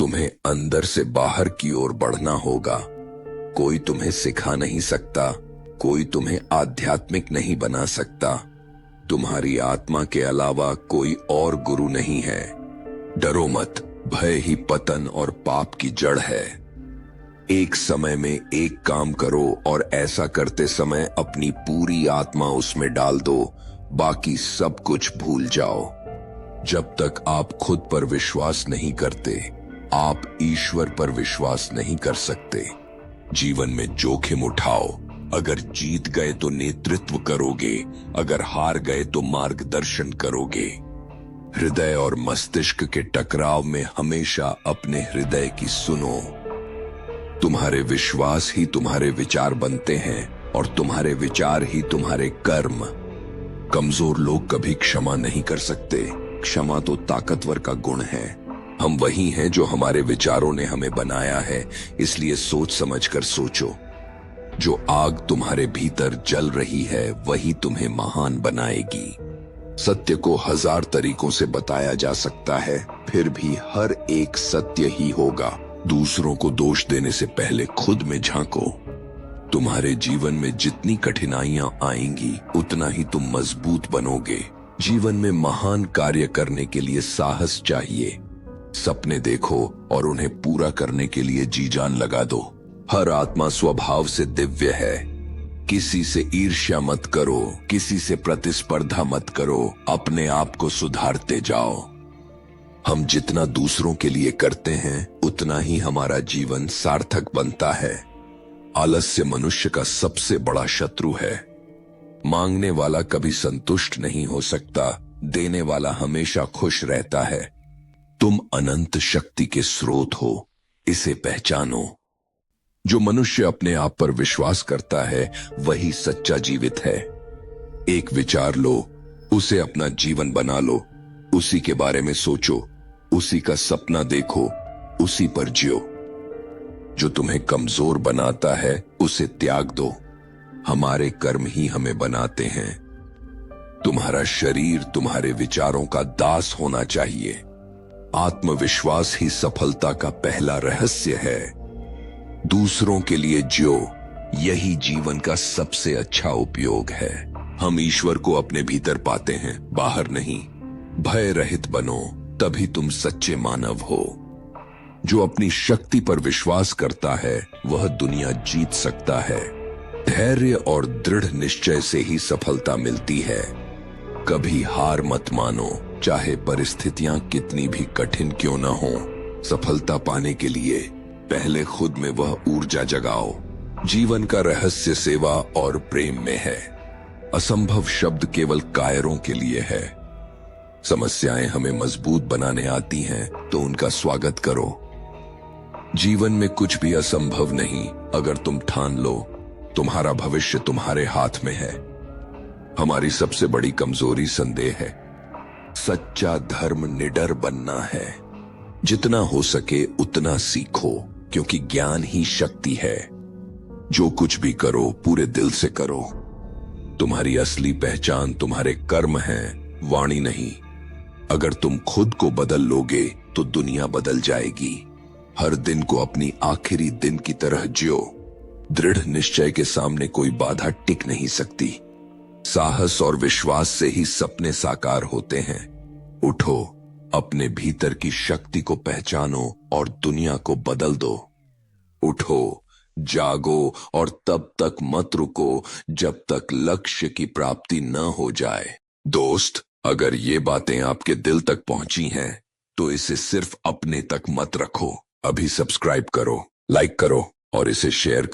तुम्हें अंदर से बाहर की ओर बढ़ना होगा। कोई तुम्हें सिखा नहीं सकता, कोई तुम्हें आध्यात्मिक नहीं बना सकता। तुम्हारी आत्मा के अलावा कोई और गुरु नहीं है। डरो मत, भय ही पतन और पाप की जड़ है। एक समय में एक काम करो और ऐसा करते समय अपनी पूरी आत्मा उसमें डाल दो, बाकी सब कुछ भूल जाओ। जब तक आप खुद पर विश्वास नहीं करते, आप ईश्वर पर विश्वास नहीं कर सकते। जीवन में जोखिम उठाओ। अगर जीत गए तो नेतृत्व करोगे, अगर हार गए तो मार्गदर्शन करोगे। हृदय और मस्तिष्क के टकराव में हमेशा अपने हृदय की सुनो। तुम्हारे विश्वास ही तुम्हारे विचार बनते हैं और तुम्हारे विचार ही तुम्हारे कर्म। कमजोर लोग कभी क्षमा नहीं कर सकते। क्षमा तो ताकतवर का गुण है। हम वही हैं जो हमारे विचारों ने हमें बनाया है, इसलिए सोच समझकर सोचो। जो आग तुम्हारे भीतर जल रही है वही तुम्हें महान बनाएगी। सत्य को 1000 तरीकों से बताया जा सकता है, फिर भी हर एक सत्य ही होगा। दूसरों को दोष देने से पहले खुद में झांको। तुम्हारे जीवन में जितनी कठिनाइयां आएंगी उतना ही तुम मजबूत बनोगे। जीवन में महान कार्य करने के लिए साहस चाहिए। सपने देखो और उन्हें पूरा करने के लिए जी जान लगा दो। हर आत्मा स्वभाव से दिव्य है। किसी से ईर्ष्या मत करो, किसी से प्रतिस्पर्धा मत करो, अपने आप को सुधारते जाओ। हम जितना दूसरों के लिए करते हैं उतना ही हमारा जीवन सार्थक बनता है। आलस्य मनुष्य का सबसे बड़ा शत्रु है। मांगने वाला कभी संतुष्ट नहीं हो सकता, देने वाला हमेशा खुश रहता है। तुम अनंत शक्ति के स्रोत हो, इसे पहचानो। जो मनुष्य अपने आप पर विश्वास करता है वही सच्चा जीवित है। एक विचार लो, उसे अपना जीवन बना लो। उसी के बारे में सोचो, उसी का सपना देखो, उसी पर जियो। जो तुम्हें कमजोर बनाता है उसे त्याग दो। हमारे कर्म ही हमें बनाते हैं। तुम्हारा शरीर तुम्हारे विचारों का दास होना चाहिए। आत्मविश्वास ही सफलता का पहला रहस्य है। दूसरों के लिए जियो, यही जीवन का सबसे अच्छा उपयोग है। हम ईश्वर को अपने भीतर पाते हैं, बाहर नहीं। भय रहित बनो, तभी तुम सच्चे मानव हो। जो अपनी शक्ति पर विश्वास करता है वह दुनिया जीत सकता है। धैर्य और दृढ़ निश्चय से ही सफलता मिलती है। कभी हार मत मानो, चाहे परिस्थितियां कितनी भी कठिन क्यों न हो। सफलता पाने के लिए पहले खुद में वह ऊर्जा जगाओ। जीवन का रहस्य सेवा और प्रेम में है। असंभव शब्द केवल कायरों के लिए है। समस्याएं हमें मजबूत बनाने आती हैं तो उनका स्वागत करो। जीवन में कुछ भी असंभव नहीं अगर तुम ठान लो। तुम्हारा भविष्य तुम्हारे हाथ में है। हमारी सबसे बड़ी कमजोरी संदेह है। सच्चा धर्म निडर बनना है। जितना हो सके उतना सीखो, क्योंकि ज्ञान ही शक्ति है। जो कुछ भी करो पूरे दिल से करो। तुम्हारी असली पहचान तुम्हारे कर्म हैं, वाणी नहीं। अगर तुम खुद को बदल लोगे तो दुनिया बदल जाएगी। हर दिन को अपनी आखिरी दिन की तरह जियो। दृढ़ निश्चय के सामने कोई बाधा टिक नहीं सकती। साहस और विश्वास से ही सपने साकार होते हैं। उठो, अपने भीतर की शक्ति को पहचानो और दुनिया को बदल दो। उठो, जागो और तब तक मत रुको जब तक लक्ष्य की प्राप्ति न हो जाए। दोस्त, अगर ये बातें आपके दिल तक पहुंची हैं तो इसे सिर्फ अपने तक मत रखो। अभी सब्सक्राइब करो, लाइक करो और इसे शेयर करो।